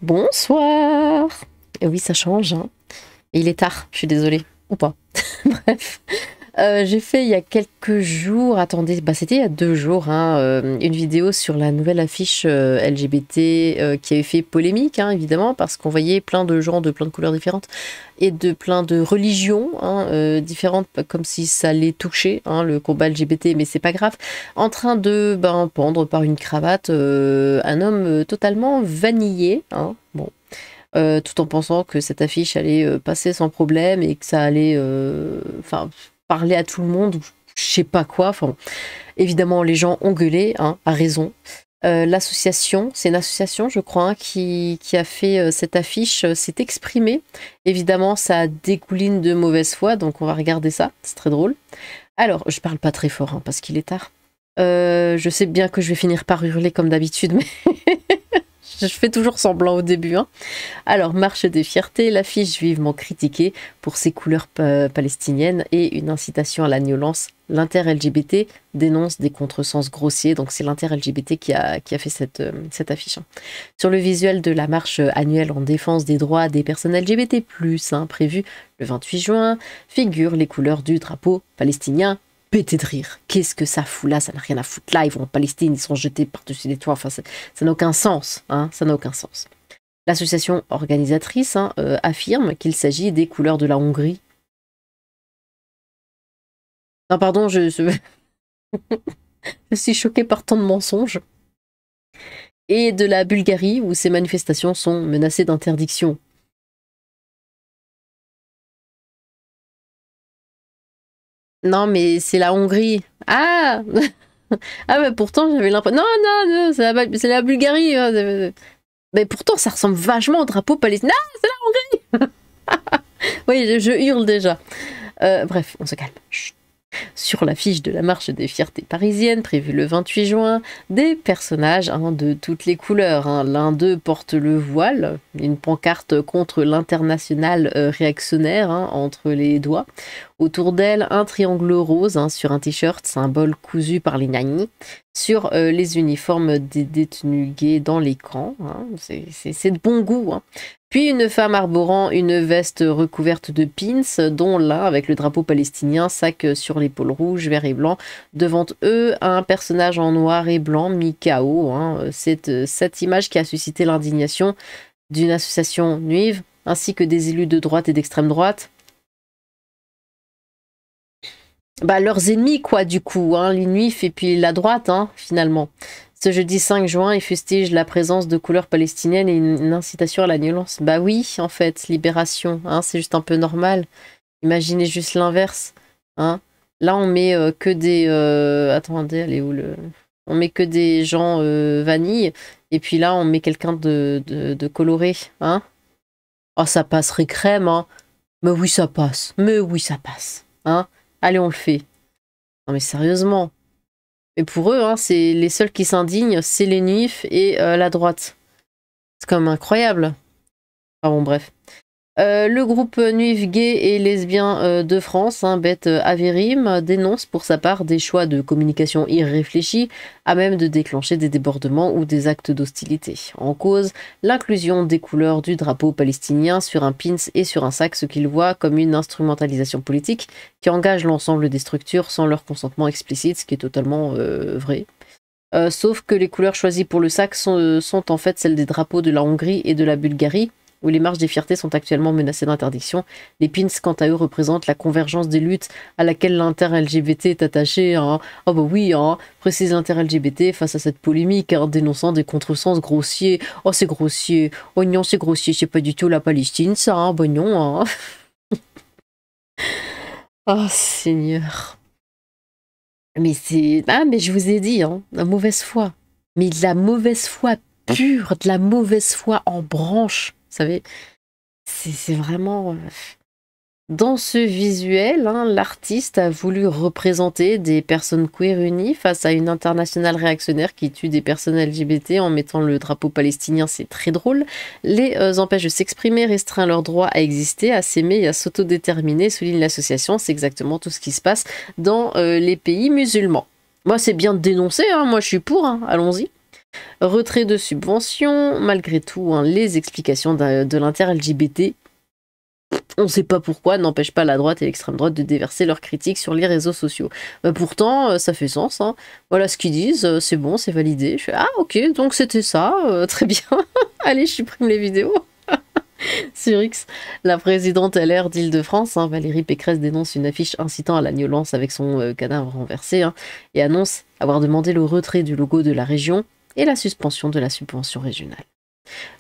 Bonsoir. Et oui, ça change, hein. Et il est tard, je suis désolée. Ou pas. Bref. J'ai fait il y a quelques jours, attendez, bah c'était il y a 2 jours, hein, une vidéo sur la nouvelle affiche LGBT qui avait fait polémique, hein, évidemment, parce qu'on voyait plein de gens de plein de couleurs différentes et de plein de religions, hein, différentes, comme si ça les touchait, hein, le combat LGBT, mais c'est pas grave, en train de pendre par une cravate un homme totalement vanillé, hein, bon. Tout en pensant que cette affiche allait passer sans problème et que ça allait parler à tout le monde, ou je sais pas quoi. Enfin, bon. Évidemment, les gens ont gueulé, hein, à raison. L'association, c'est une association, je crois, hein, qui a fait cette affiche, s'est exprimée. Évidemment, ça dégouline de mauvaise foi, donc on va regarder ça, c'est très drôle. Alors, je parle pas très fort, hein, parce qu'il est tard. Je sais bien que je vais finir par hurler comme d'habitude, mais je fais toujours semblant au début, hein. Alors, marche des fiertés, l'affiche vivement critiquée pour ses couleurs palestiniennes et une incitation à la violence. L'inter-LGBT dénonce des contresens grossiers, donc c'est l'inter-LGBT qui a fait cette affiche, hein. Sur le visuel de la marche annuelle en défense des droits des personnes LGBT+, hein, prévue le 28 juin, figurent les couleurs du drapeau palestinien. Pété de rire. Qu'est-ce que ça fout là? Ça n'a rien à foutre là. Ils vont en Palestine, ils sont jetés par-dessus les toits. Enfin, ça n'a aucun sens, hein, ça n'a aucun sens. L'association organisatrice, hein, affirme qu'il s'agit des couleurs de la Hongrie. Non, pardon, je suis choquée par tant de mensonges. Et de la Bulgarie, où ces manifestations sont menacées d'interdiction. Non, mais c'est la Hongrie. Ah ah, mais pourtant, j'avais l'impression... Non, non, non, c'est la Bulgarie, hein. Mais pourtant, ça ressemble vachement au drapeau palestinien. Ah, c'est la Hongrie. Oui, je hurle déjà. Bref, on se calme. Chut. Sur l'affiche de la marche des fiertés parisiennes, prévue le 28 juin, des personnages, hein, de toutes les couleurs, hein. L'un d'eux porte le voile, une pancarte contre l'international réactionnaire, hein, entre les doigts. Autour d'elle, un triangle rose, hein, sur un t-shirt, symbole cousu par les nannies. Sur les uniformes des détenus gays dans les camps, hein. C'est de bon goût, hein. Puis une femme arborant une veste recouverte de pins, dont l'un avec le drapeau palestinien, sac sur l'épaule rouge, vert et blanc. Devant eux, un personnage en noir et blanc, mis KO, hein. C'est cette image qui a suscité l'indignation d'une association nuive, ainsi que des élus de droite et d'extrême droite. Bah, leurs ennemis, quoi, du coup, hein, les nuifs et puis la droite, hein, finalement. Ce jeudi 5 juin, il fustige la présence de couleurs palestiniennes et une incitation à la violence. Bah oui, en fait, libération, hein, c'est juste un peu normal. Imaginez juste l'inverse, hein. Là, on met que des... attendez, elle est où le... On met que des gens vanille, et puis là, on met quelqu'un de coloré, hein. Oh, ça passerait crème, hein. Mais oui, ça passe. Mais oui, ça passe, hein. Allez, on le fait. Non, mais sérieusement. Mais pour eux, hein, c'est les seuls qui s'indignent, c'est les nuifs et la droite. C'est quand même incroyable. Ah bon, bref. Le groupe Nuif Gay et Lesbien de France, hein, Beth Averim, dénonce pour sa part des choix de communication irréfléchis à même de déclencher des débordements ou des actes d'hostilité. En cause, l'inclusion des couleurs du drapeau palestinien sur un pins et sur un sac, ce qu'ils voient comme une instrumentalisation politique qui engage l'ensemble des structures sans leur consentement explicite, ce qui est totalement vrai. Sauf que les couleurs choisies pour le sac sont en fait celles des drapeaux de la Hongrie et de la Bulgarie, où les marches des fiertés sont actuellement menacées d'interdiction. Les pins, quant à eux, représentent la convergence des luttes à laquelle l'inter-LGBT est attaché, hein. Oh bah oui, hein, précise l'inter-LGBT face à cette polémique, hein, dénonçant des contresens grossiers. Oh, c'est grossier. Oh non, c'est grossier, c'est pas du tout la Palestine, ça, hein. Bah non, hein. Oh, Seigneur. Mais c'est... Ah, mais je vous ai dit, hein, la mauvaise foi. Mais de la mauvaise foi pure, de la mauvaise foi en branche. Vous savez, c'est vraiment... Dans ce visuel, hein, l'artiste a voulu représenter des personnes queer unies face à une internationale réactionnaire qui tue des personnes LGBT en mettant le drapeau palestinien. C'est très drôle. Les empêche de s'exprimer, restreint leur droit à exister, à s'aimer et à s'autodéterminer, souligne l'association. C'est exactement tout ce qui se passe dans les pays musulmans. Moi, c'est bien de dénoncer, hein, moi je suis pour, hein, allons-y. Retrait de subventions, malgré tout, hein, les explications de l'inter-LGBT. On ne sait pas pourquoi, n'empêche pas la droite et l'extrême droite de déverser leurs critiques sur les réseaux sociaux. Pourtant, ça fait sens. Hein. Voilà ce qu'ils disent, c'est bon, c'est validé. Je fais, ah ok, donc c'était ça, très bien. Allez, je supprime les vidéos. Sur X, la présidente LR d'Île-de-France, hein, Valérie Pécresse, dénonce une affiche incitant à la violence avec son cadavre renversé hein, et annonce avoir demandé le retrait du logo de la région et la suspension de la subvention régionale.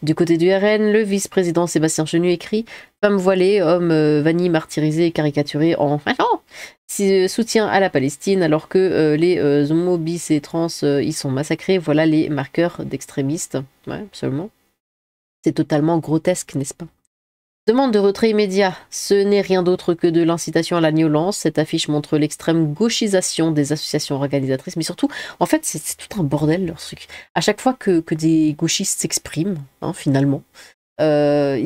Du côté du RN, le vice-président Sébastien Chenu écrit « Femme voilée, homme vanille martyrisé et caricaturé en soutien à la Palestine alors que les homo, bis et trans y sont massacrés. Voilà les marqueurs d'extrémistes. » Ouais, absolument. C'est totalement grotesque, n'est-ce pas? Demande de retrait immédiat. Ce n'est rien d'autre que de l'incitation à la violence. Cette affiche montre l'extrême gauchisation des associations organisatrices, mais surtout, en fait, c'est tout un bordel, leur truc. À chaque fois que des gauchistes s'expriment, hein, finalement, je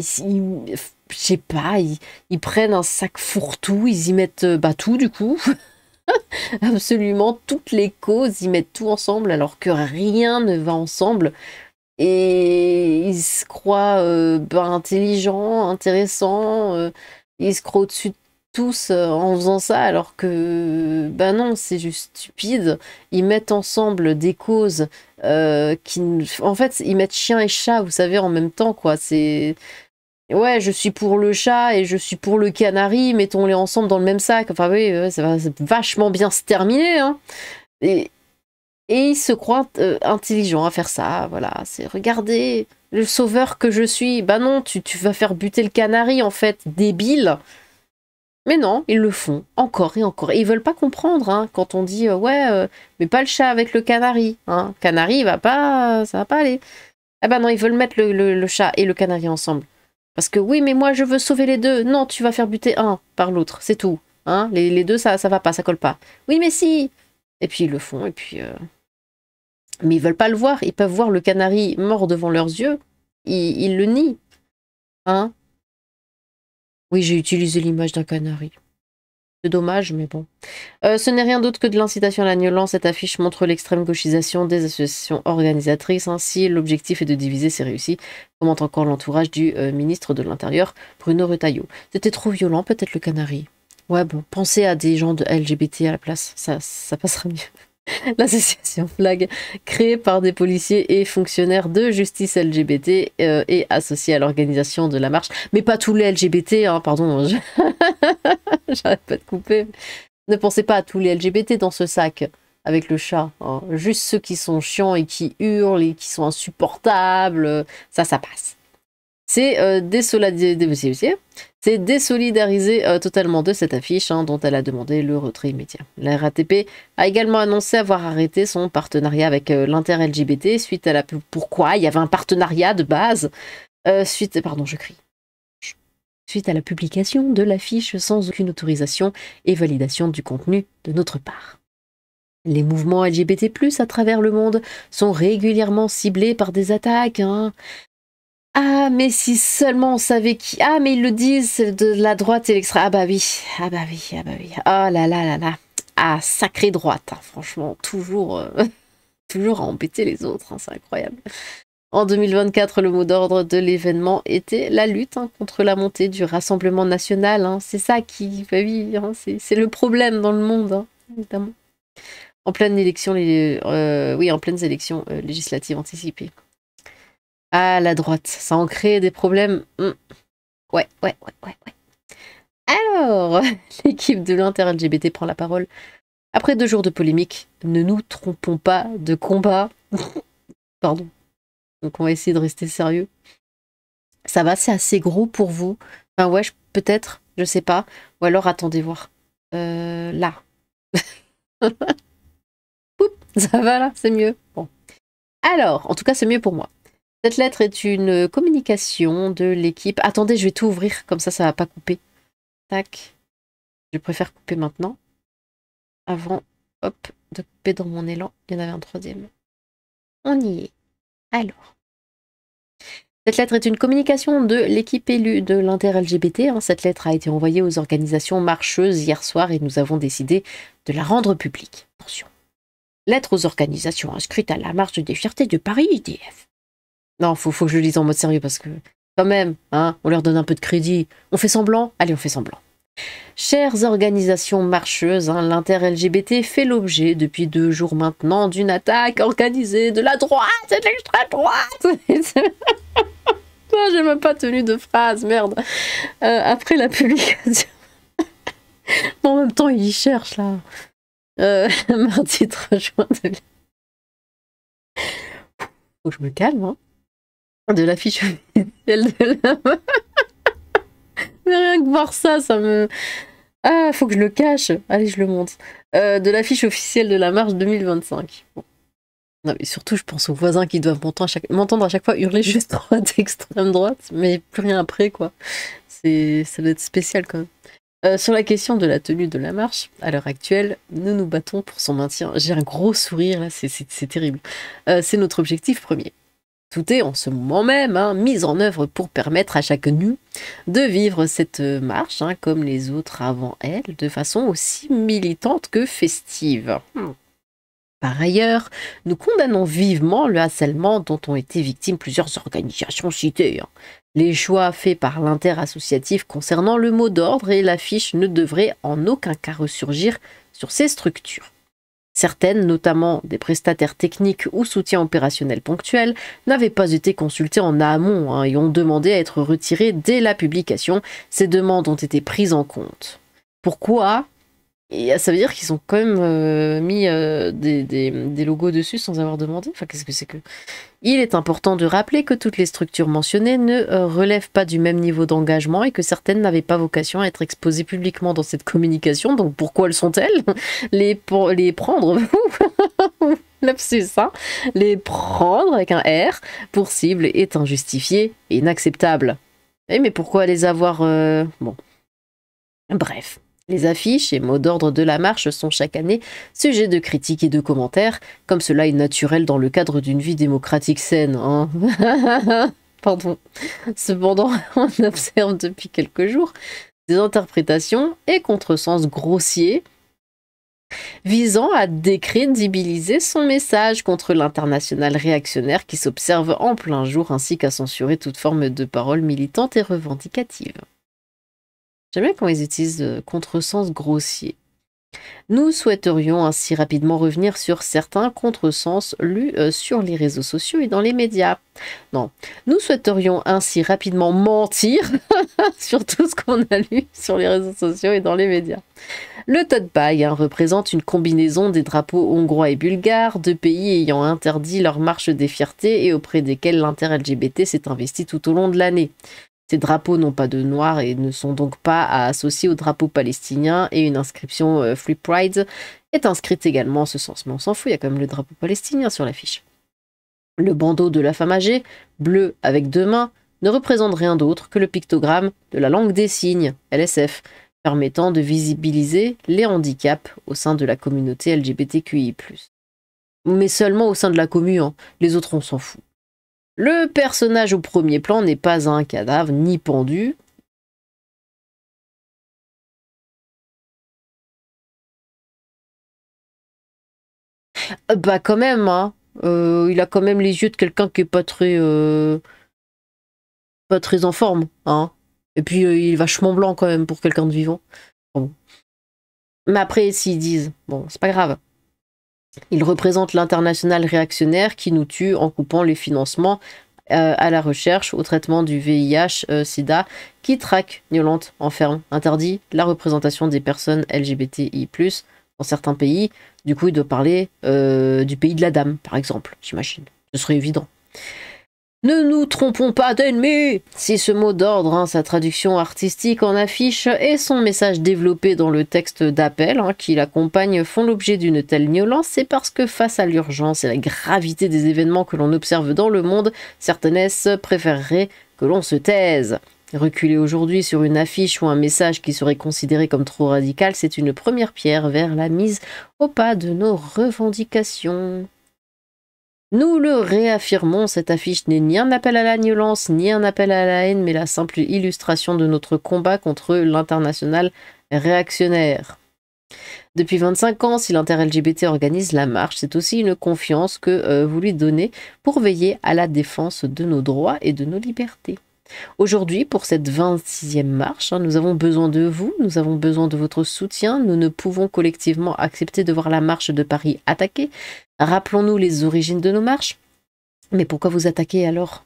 sais pas, ils prennent un sac fourre-tout, ils y mettent tout, du coup. Absolument toutes les causes, ils mettent tout ensemble, alors que rien ne va ensemble. Et ils se croient intelligents, intéressants, ils se croient au-dessus de tous en faisant ça, alors que non, c'est juste stupide. Ils mettent ensemble des causes qui... En fait, ils mettent chien et chat, vous savez, en même temps, quoi. C'est... Ouais, je suis pour le chat et je suis pour le canari, mettons-les ensemble dans le même sac. Enfin oui, ça va vachement bien se terminer, hein. Et il se croit intelligent à faire ça, voilà. C'est regardez, le sauveur que je suis. Bah non, tu vas faire buter le canari, en fait, débile. Mais non, ils le font, encore et encore. Et ils veulent pas comprendre, hein, quand on dit, mais pas le chat avec le canari. Hein. Canari, ça va pas aller. Ah bah non, ils veulent mettre le chat et le canari ensemble. Parce que oui, mais moi, je veux sauver les deux. Non, tu vas faire buter un par l'autre, c'est tout. Hein. Les deux, ça va pas, ça colle pas. Oui, mais si. Et puis ils le font, et puis... Mais ils veulent pas le voir, ils peuvent voir le canari mort devant leurs yeux, ils le nient. Hein? Oui, j'ai utilisé l'image d'un canari. C'est dommage, mais bon. Ce n'est rien d'autre que de l'incitation à la violence. Cette affiche montre l'extrême gauchisation des associations organisatrices. Ainsi, l'objectif est de diviser, c'est réussi, commente encore l'entourage du ministre de l'Intérieur, Bruno Retailleau. C'était trop violent, peut-être le canari. Ouais, bon, pensez à des gens de LGBT à la place, ça passera mieux. L'association Flag, créée par des policiers et fonctionnaires de justice LGBT, est associée à l'organisation de la marche. Mais pas tous les LGBT, hein, pardon, j'arrête pas de couper. Ne pensez pas à tous les LGBT dans ce sac avec le chat. Hein. Juste ceux qui sont chiants et qui hurlent et qui sont insupportables, ça passe. C'est désolidariser totalement de cette affiche hein, dont elle a demandé le retrait immédiat. La RATP a également annoncé avoir arrêté son partenariat avec l'inter-LGBT suite à la... Pourquoi? Il y avait un partenariat de base suite à la publication de l'affiche sans aucune autorisation et validation du contenu de notre part. Les mouvements LGBT+, à travers le monde, sont régulièrement ciblés par des attaques, hein. Ah, mais si seulement on savait qui... Ah, mais ils le disent, c'est de la droite et l'extrême... Ah bah oui, ah bah oui, ah bah oui. Oh là là là là. Ah, sacrée droite, hein, franchement, toujours, toujours à embêter les autres, hein, c'est incroyable. En 2024, le mot d'ordre de l'événement était la lutte hein, contre la montée du Rassemblement national. Hein. C'est ça qui... Bah oui, hein, c'est le problème dans le monde, hein, évidemment. En pleine élection, en pleines élections législatives anticipées. Ah, la droite, ça en crée des problèmes. Ouais. Alors, l'équipe de l'inter-LGBT prend la parole. Après 2 jours de polémique, ne nous trompons pas de combat. Pardon. Donc on va essayer de rester sérieux. Ça va, c'est assez gros pour vous. Enfin ouais, peut-être, je sais pas. Ou alors attendez voir. Là. Oups, ça va là, c'est mieux. Bon. Alors, en tout cas, c'est mieux pour moi. Cette lettre est une communication de l'équipe. Attendez, je vais tout ouvrir, comme ça va pas couper. Tac. Je préfère couper maintenant. Avant, hop, de couper dans mon élan. Il y en avait un troisième. On y est. Alors. Cette lettre est une communication de l'équipe élue de l'inter-LGBT. Cette lettre a été envoyée aux organisations marcheuses hier soir et nous avons décidé de la rendre publique. Attention. Lettre aux organisations inscrites à la marche des fiertés de Paris IDF. Non, faut que je le lise en mode sérieux parce que, quand même, hein, on leur donne un peu de crédit. On fait semblant? Allez, on fait semblant. Chères organisations marcheuses, hein, l'inter-LGBT fait l'objet depuis 2 jours maintenant d'une attaque organisée de la droite et de l'extrême droite. Oh, j'ai même pas tenu de phrase, merde. Après la publication. En même temps, il cherche là. Mardi 3 juin. Faut que je me calme, hein. De l'affiche officielle de la... Mais rien que voir ça, ça me... Ah, faut que je le cache. Allez, je le monte. De l'affiche officielle de la marche 2025. Bon. Non, mais surtout, je pense aux voisins qui doivent m'entendre à chaque fois hurler juste droite, extrême droite, mais plus rien après, quoi. Ça doit être spécial, quand même. Sur la question de la tenue de la marche, à l'heure actuelle, nous nous battons pour son maintien. J'ai un gros sourire, là, c'est terrible. C'est notre objectif premier. Tout est en ce moment même mis en œuvre pour permettre à chaque nu de vivre cette marche, comme les autres avant elle, de façon aussi militante que festive. Par ailleurs, nous condamnons vivement le harcèlement dont ont été victimes plusieurs organisations citées. Les choix faits par l'interassociatif concernant le mot d'ordre et l'affiche ne devraient en aucun cas ressurgir sur ces structures. Certaines, notamment des prestataires techniques ou soutiens opérationnels ponctuels, n'avaient pas été consultés en amont et ont demandé à être retirés dès la publication. Ces demandes ont été prises en compte. Pourquoi ? Et ça veut dire qu'ils ont quand même mis des logos dessus sans avoir demandé. Enfin, qu'est-ce que c'est que... Il est important de rappeler que toutes les structures mentionnées ne relèvent pas du même niveau d'engagement et que certaines n'avaient pas vocation à être exposées publiquement dans cette communication. Donc pourquoi le sont-elles? Les prendre, lapsus, les prendre avec un R pour cible est injustifié et inacceptable. Mais pourquoi les avoir... Bon. Bref. Les affiches et mots d'ordre de la marche sont chaque année sujets de critiques et de commentaires, comme cela est naturel dans le cadre d'une vie démocratique saine. Pardon. Cependant, on observe depuis quelques jours des interprétations et contresens grossiers visant à décrédibiliser son message contre l'international réactionnaire qui s'observe en plein jour, ainsi qu'à censurer toute forme de parole militante et revendicative. J'aime bien quand ils utilisent contresens grossier. Nous souhaiterions ainsi rapidement revenir sur certains contresens lus sur les réseaux sociaux et dans les médias. Non, nous souhaiterions ainsi rapidement mentir sur tout ce qu'on a lu sur les réseaux sociaux et dans les médias. Le tote bag représente une combinaison des drapeaux hongrois et bulgares, 2 pays ayant interdit leur marche des fiertés et auprès desquels l'inter-LGBT s'est investi tout au long de l'année. Ces drapeaux n'ont pas de noir et ne sont donc pas à associer au drapeau palestinien, et une inscription Free Pride est inscrite également en ce sens. Mais on s'en fout, il y a quand même le drapeau palestinien sur l'affiche. Le bandeau de la femme âgée, bleu avec 2 mains, ne représente rien d'autre que le pictogramme de la langue des signes, LSF, permettant de visibiliser les handicaps au sein de la communauté LGBTQI+. Mais seulement au sein de la commu, les autres on s'en fout. Le personnage au premier plan n'est pas un cadavre, ni pendu. Bah quand même, il a quand même les yeux de quelqu'un qui est pas très en forme, Et puis il est vachement blanc quand même pour quelqu'un de vivant. Bon. Mais après, s'ils disent, bon, c'est pas grave. Il représente l'international réactionnaire qui nous tue en coupant les financements à la recherche, au traitement du VIH, SIDA, qui traque, violente, enferme, interdit la représentation des personnes LGBTI+, dans certains pays. Du coup, il doit parler du pays de la dame, par exemple, j'imagine. Ce serait évident. Ne nous trompons pas d'ennemis! Si ce mot d'ordre, sa traduction artistique en affiche et son message développé dans le texte d'appel qui l'accompagne font l'objet d'une telle violence, c'est parce que face à l'urgence et la gravité des événements que l'on observe dans le monde, certaines préféreraient que l'on se taise. Reculer aujourd'hui sur une affiche ou un message qui serait considéré comme trop radical, c'est une première pierre vers la mise au pas de nos revendications. Nous le réaffirmons, cette affiche n'est ni un appel à la violence, ni un appel à la haine, mais la simple illustration de notre combat contre l'international réactionnaire. Depuis 25 ans, si l'inter-LGBT organise la marche, c'est aussi une confiance que vous lui donnez pour veiller à la défense de nos droits et de nos libertés. Aujourd'hui, pour cette 26e marche, nous avons besoin de vous, nous avons besoin de votre soutien, nous ne pouvons collectivement accepter de voir la marche de Paris attaquée. Rappelons-nous les origines de nos marches. Mais pourquoi vous attaquez alors?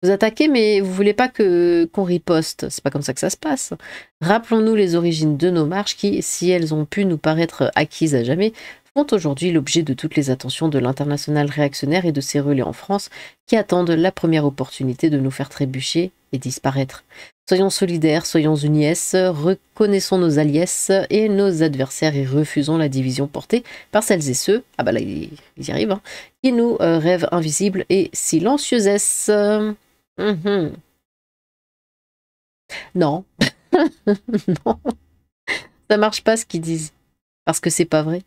Vous attaquez, mais vous voulez pas qu'on riposte. C'est pas comme ça que ça se passe. Rappelons-nous les origines de nos marches qui, si elles ont pu nous paraître acquises à jamais, font aujourd'hui l'objet de toutes les attentions de l'international réactionnaire et de ses relais en France qui attendent la première opportunité de nous faire trébucher et disparaître. Soyons solidaires, soyons unis, reconnaissons nos alliés et nos adversaires et refusons la division portée par celles et ceux, ah bah là ils y arrivent, hein, qui nous rêvent invisibles et silencieuses. Non, non, ça marche pas ce qu'ils disent, parce que c'est pas vrai.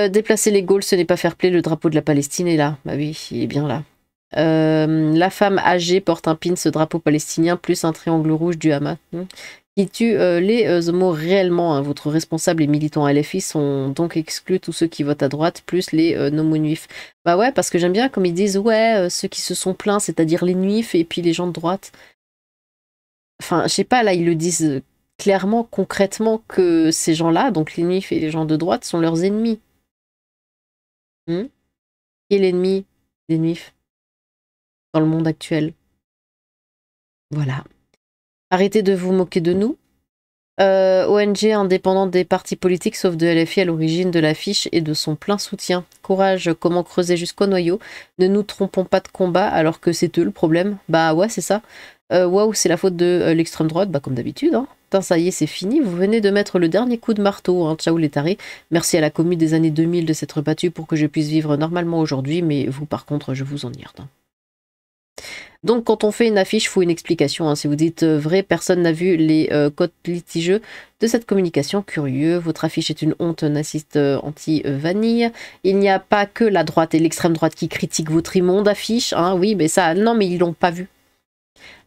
Déplacer les Gaules, ce n'est pas fair play, le drapeau de la Palestine est là. Bah oui, il est bien là. La femme âgée porte un pin, ce drapeau palestinien, plus un triangle rouge du Hamas. Qui tue les homos réellement. Hein. Votre responsable et militant LFI sont donc exclus tous ceux qui votent à droite, plus les nomo-nuifs. Bah ouais, parce que j'aime bien comme ils disent, ouais, ceux qui se sont plaints, c'est-à-dire les nuifs et puis les gens de droite. Enfin, je sais pas, là, ils le disent clairement, concrètement, que ces gens-là, donc les nuifs et les gens de droite, sont leurs ennemis. Qui est l'ennemi des nuifs dans le monde actuel? Voilà. Arrêtez de vous moquer de nous. ONG indépendante des partis politiques, sauf de LFI à l'origine de l'affiche et de son plein soutien. Courage, comment creuser jusqu'au noyau. Ne nous trompons pas de combat alors que c'est eux le problème. Bah ouais, c'est ça. Waouh, c'est la faute de l'extrême droite, bah comme d'habitude. Hein. Putain, ça y est, c'est fini. Vous venez de mettre le dernier coup de marteau. Hein. Ciao les tarés. Merci à la commune des années 2000 de s'être battue pour que je puisse vivre normalement aujourd'hui, mais vous par contre, je vous emmerde. Hein. Donc quand on fait une affiche, il faut une explication. Hein. Si vous dites vrai, personne n'a vu les codes litigieux de cette communication. Curieux, votre affiche est une honte naziste anti-vanille. Il n'y a pas que la droite et l'extrême droite qui critiquent votre immonde affiche. Hein. Oui, mais ça, non, mais ils l'ont pas vu.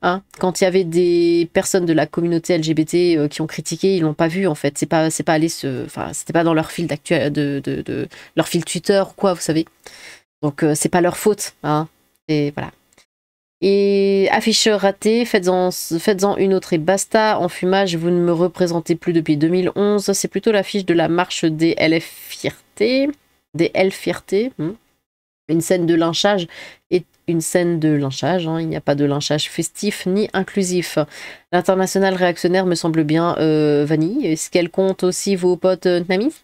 Hein. Quand il y avait des personnes de la communauté LGBT qui ont critiqué, ils l'ont pas vu en fait. C'est pas allé enfin, c'était pas dans leur fil de leur fil Twitter ou quoi, vous savez. Donc c'est pas leur faute. Hein. Et voilà. Et affiche ratée, faites-en une autre et basta. En fumage, vous ne me représentez plus depuis 2011. C'est plutôt l'affiche de la marche des LF Fierté. Des L Fierté. Une scène de lynchage est une scène de lynchage. Hein. Il n'y a pas de lynchage festif ni inclusif. L'international réactionnaire me semble bien vanille. Est-ce qu'elle compte aussi vos potes Namis?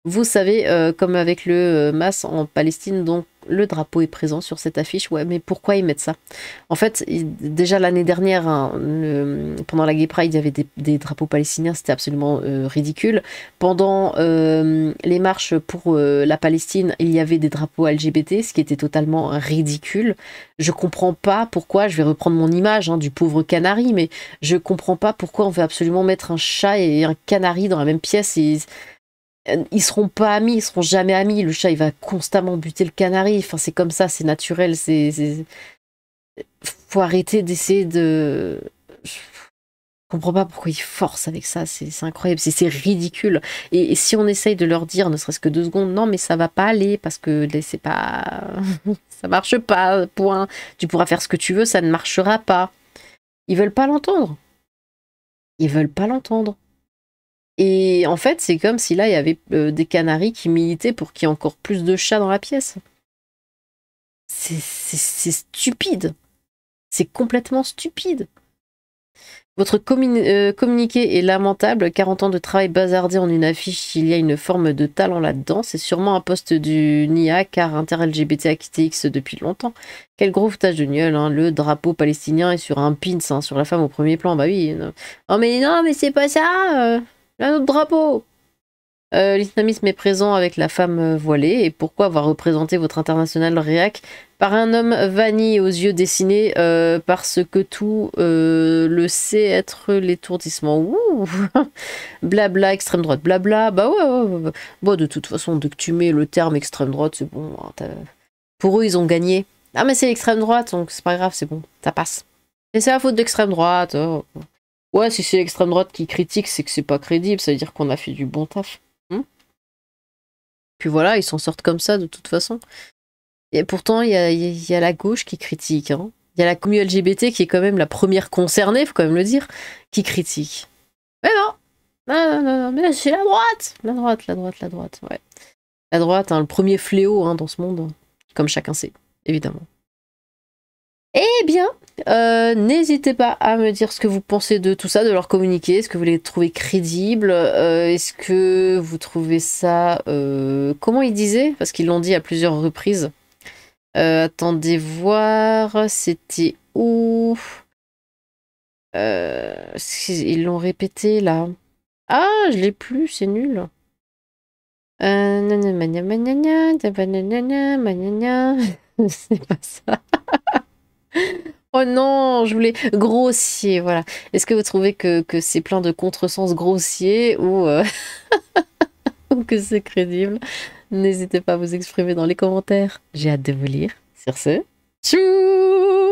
Vous savez, comme avec le MAS en Palestine, donc le drapeau est présent sur cette affiche. Ouais, mais pourquoi ils mettent ça? En fait, déjà l'année dernière, hein, pendant la Gay Pride, il y avait des drapeaux palestiniens, c'était absolument ridicule. Pendant les marches pour la Palestine, il y avait des drapeaux LGBT, ce qui était totalement ridicule. Je comprends pas pourquoi, je vais reprendre mon image hein, du pauvre canari, mais je comprends pas pourquoi on veut absolument mettre un chat et un canari dans la même pièce et ils seront pas amis, ils seront jamais amis. Le chat, il va constamment buter le canari. Enfin, c'est comme ça, c'est naturel. Faut arrêter d'essayer de. Je comprends pas pourquoi ils forcent avec ça. C'est incroyable, c'est ridicule. Et si on essaye de leur dire, ne serait-ce que 2 secondes, non, mais ça va pas aller parce que c'est pas, ça marche pas. Point. Tu pourras faire ce que tu veux, ça ne marchera pas. Ils veulent pas l'entendre. Ils veulent pas l'entendre. Et en fait, c'est comme si là, il y avait des canaris qui militaient pour qu'il y ait encore plus de chats dans la pièce. C'est stupide. C'est complètement stupide. Votre communiqué est lamentable. 40 ans de travail bazardé en une affiche, il y a une forme de talent là-dedans. C'est sûrement un poste du NIA, car inter-LGBT a quitté X depuis longtemps. Quel gros foutage de gueule, hein. Le drapeau palestinien est sur un pins, hein, sur la femme au premier plan. Bah oui. Non, mais c'est pas ça. Un autre drapeau. L'islamisme est présent avec la femme voilée. Et pourquoi avoir représenté votre international réac par un homme vanille aux yeux dessinés parce que tout le sait être l'étourdissement. Ouh. Blabla, extrême droite, blabla. Bah ouais. Bon, de toute façon, dès que tu mets le terme extrême droite, c'est bon. Hein, pour eux, ils ont gagné. Ah, mais c'est l'extrême droite, donc c'est pas grave, c'est bon. Ça passe. Et c'est la faute d'extrême droite. Oh. Ouais, si c'est l'extrême droite qui critique, c'est que c'est pas crédible, ça veut dire qu'on a fait du bon taf. Puis voilà, ils s'en sortent comme ça de toute façon. Et pourtant, il y a la gauche qui critique. Hein. Il y a la communauté LGBT qui est quand même la première concernée, faut quand même le dire, qui critique. Mais non, non, non, non, non, mais c'est la droite. La droite, la droite, la droite, ouais. La droite, hein, le premier fléau hein, dans ce monde, comme chacun sait, évidemment. Eh bien, n'hésitez pas à me dire ce que vous pensez de tout ça, de leur communiquer. Est-ce que vous les trouvez crédibles? Est-ce que vous trouvez ça... comment ils disaient? Parce qu'ils l'ont dit à plusieurs reprises. Attendez voir, c'était où? Ils l'ont répété là. Ah, je l'ai plus, c'est nul. C'est pas ça. Oh non, je voulais grossier, voilà. Est-ce que vous trouvez que c'est plein de contresens grossiers ou, ou que c'est crédible? N'hésitez pas à vous exprimer dans les commentaires. J'ai hâte de vous lire. Sur ce, tchou!